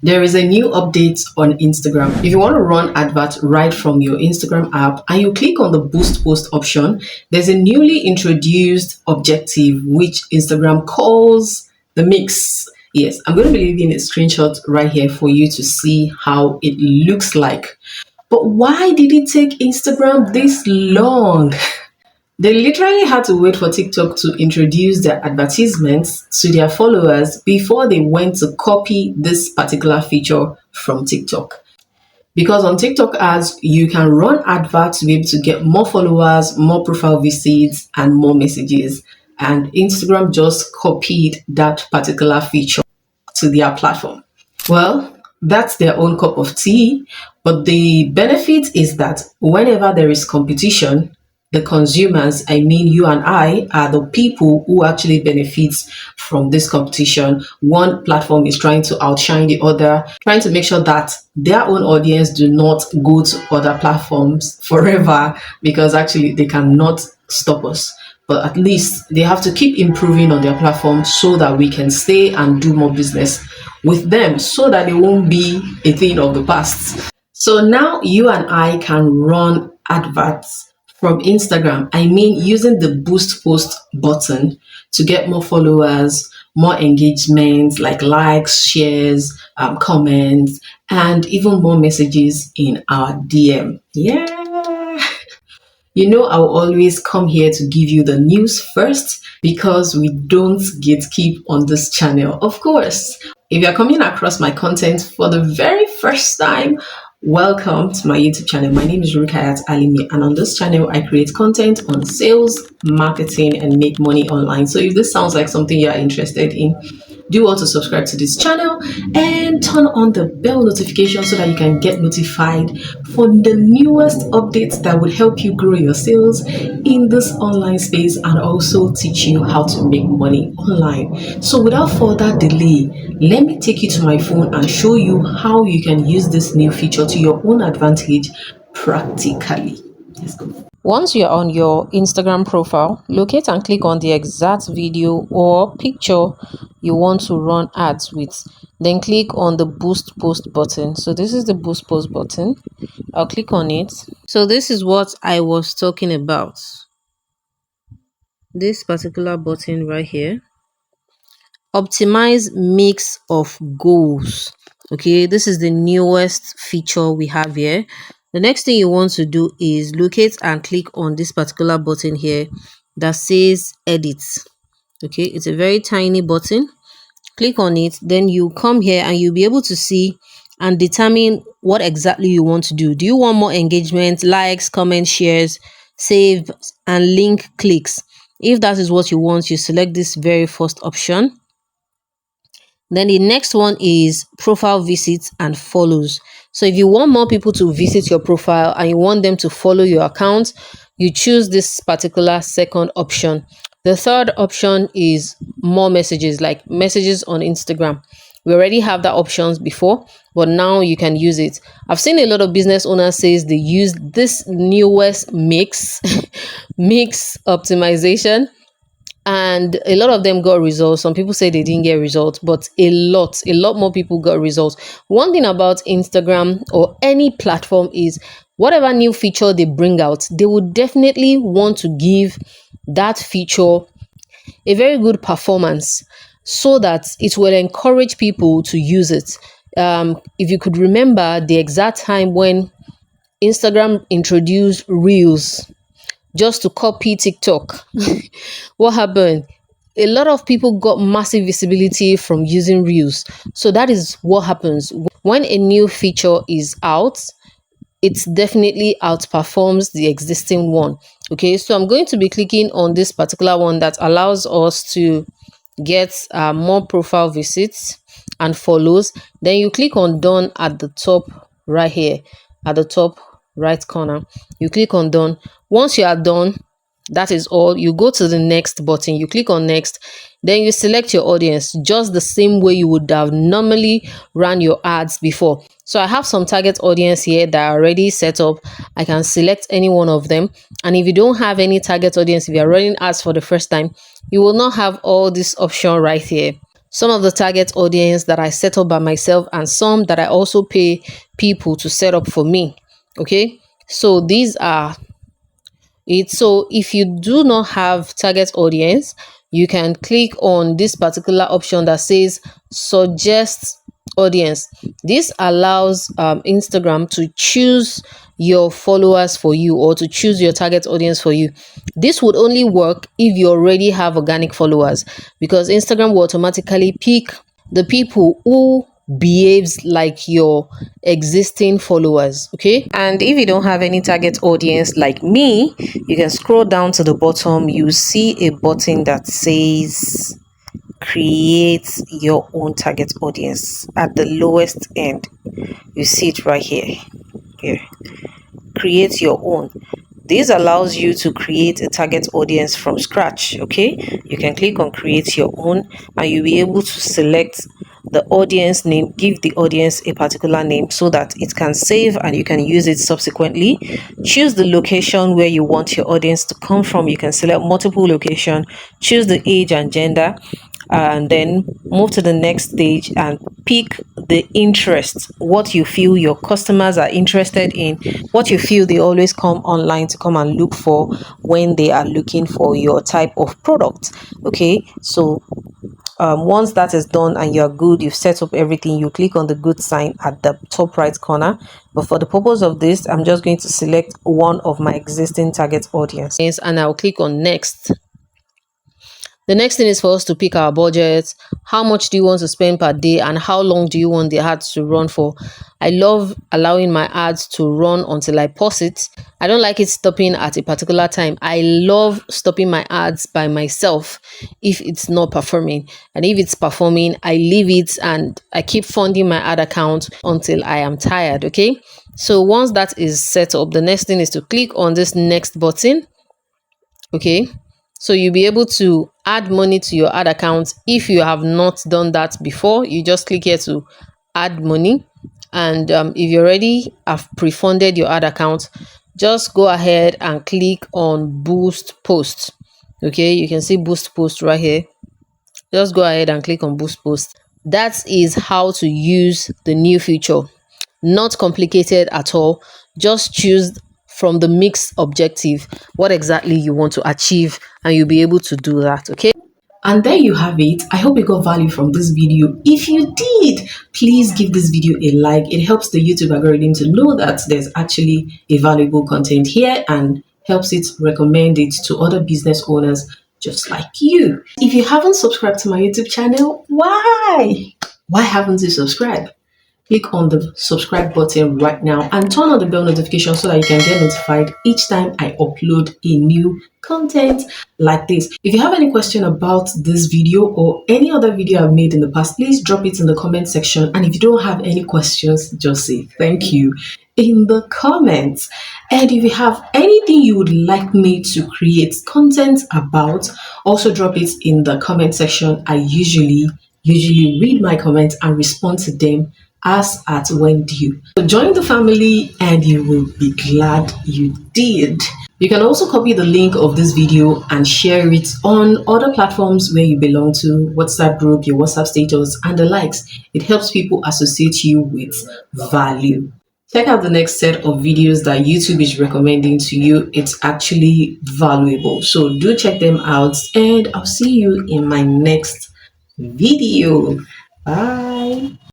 There is a new update on Instagram. If you want to run adverts right from your Instagram app and you click on the boost post option, there's a newly introduced objective which Instagram calls the mix. Yes, I'm going to be leaving a screenshot right here for you to see how it looks like. But why did it take Instagram this long? They literally had to wait for TikTok to introduce their advertisements to their followers before they went to copy this particular feature from TikTok. Because on TikTok ads, you can run adverts to be able to get more followers, more profile visits, and more messages. And Instagram just copied that particular feature to their platform. Well, that's their own cup of tea, but the benefit is that whenever there is competition, the consumers, I mean you and I, are the people who actually benefits from this competition. One platform is trying to outshine the other, trying to make sure that their own audience do not go to other platforms forever because actually they cannot stop us. But at least they have to keep improving on their platform so that we can stay and do more business with them so that they won't be a thing of the past. So now you and I can run adverts from Instagram. I mean, using the boost post button to get more followers, more engagement, like likes, shares, comments, and even more messages in our DM. Yeah. You know, I'll always come here to give you the news first because we don't gatekeep on this channel, of course. If you're coming across my content for the very first time, welcome to my YouTube channel. My name is Rukayat Alimi, and on this channel, I create content on sales, marketing, and make money online. So if this sounds like something you're interested in, do also subscribe to this channel and turn on the bell notification so that you can get notified for the newest updates that would help you grow your sales in this online space and also teach you how to make money online. So without further delay, let me take you to my phone and show you how you can use this new feature to your own advantage practically. Let's go. Once you're on your Instagram profile, locate and click on the exact video or picture you want to run ads with. Then click on the boost post button. So this is the boost post button. I'll click on it. So this is what I was talking about. This particular button right here. Optimize mix of goals. Okay, this is the newest feature we have here. The next thing you want to do is locate and click on this particular button here that says edit. Okay, it's a very tiny button. Click on it, then you come here and you'll be able to see and determine what exactly you want to do. Do you want more engagement, likes, comments, shares, save, and link clicks? If that is what you want, you select this very first option. Then the next one is profile visits and follows. So if you want more people to visit your profile and you want them to follow your account, you choose this particular second option. The third option is more messages, like messages on Instagram. We already have that options before, but now you can use it. I've seen a lot of business owners says they use this newest mix mix optimization, and a lot of them got results. Some people say they didn't get results, but a lot more people got results. One thing about Instagram or any platform is whatever new feature they bring out, they would definitely want to give that feature a very good performance so that it will encourage people to use it. If you could remember the exact time when Instagram introduced Reels just to copy TikTok. What happened? A lot of people got massive visibility from using Reels. So that is what happens when a new feature is out. It definitely outperforms the existing one. Okay, so I'm going to be clicking on this particular one that allows us to get more profile visits and follows. Then you click on done at the top right here, at the top right corner. You click on done. Once you are done, that is all. You go to the next button, you click on next, then you select your audience just the same way you would have normally run your ads before. So I have some target audience here that are already set up. I can select any one of them. And if you don't have any target audience, if you're running ads for the first time, you will not have all this option right here. some of the target audience that I set up by myself, and some that I also pay people to set up for me. Okay, so these are it. So if you do not have target audience, you can click on this particular option that says suggest audience. This allows Instagram to choose your followers for you, or to choose your target audience for you. This would only work if you already have organic followers, because Instagram will automatically pick the people who behaves like your existing followers. Okay, and if you don't have any target audience like me, you can scroll down to the bottom. You see a button that says create your own target audience at the lowest end. You see it right here, create your own. This allows you to create a target audience from scratch. Okay, you can click on create your own, and you'll be able to select the audience name, give the audience a particular name so that it can save and you can use it subsequently. Choose the location where you want your audience to come from. You can select multiple location, choose the age and gender, and then move to the next stage and pick the interest, what you feel your customers are interested in, what you feel they always come online to come and look for when they are looking for your type of product. Okay, so once that is done and you're good, you've set up everything, you click on the good sign at the top right corner. But for the purpose of this, I'm just going to select one of my existing target audience, and I'll click on next. The next thing is for us to pick our budget. How much do you want to spend per day, and how long do you want the ads to run for? I love allowing my ads to run until I pause it. I don't like it stopping at a particular time. I love stopping my ads by myself if it's not performing. And if it's performing, I leave it and I keep funding my ad account until I am tired. Okay. So once that is set up, the next thing is to click on this next button. Okay, so you'll be able to add money to your ad account. If you have not done that before, you just click here to add money. And if you already have pre-funded your ad account, just go ahead and click on boost post. Okay, you can see boost post right here. Just go ahead and click on boost post. That is how to use the new feature. Not complicated at all. Just choose from the mix objective what exactly you want to achieve, and you'll be able to do that. Okay, and there you have it. I hope you got value from this video. If you did, please give this video a like. It helps the YouTube algorithm to know that there's actually a valuable content here, and helps it recommend it to other business owners just like you. If you haven't subscribed to my YouTube channel, why haven't you subscribed? Click on the subscribe button right now and turn on the bell notification so that you can get notified each time I upload a new content like this. If you have any question about this video or any other video I've made in the past, please drop it in the comment section. And if you don't have any questions, just say thank you in the comments. And if you have anything you would like me to create content about, also drop it in the comment section. I usually read my comments and respond to them as at when due. So join the family and you will be glad you did. You can also copy the link of this video and share it on other platforms where you belong to, WhatsApp group, your WhatsApp status, and the likes. It helps people associate you with value. Check out the next set of videos that YouTube is recommending to you. It's actually valuable. So do check them out, and I'll see you in my next video. Bye.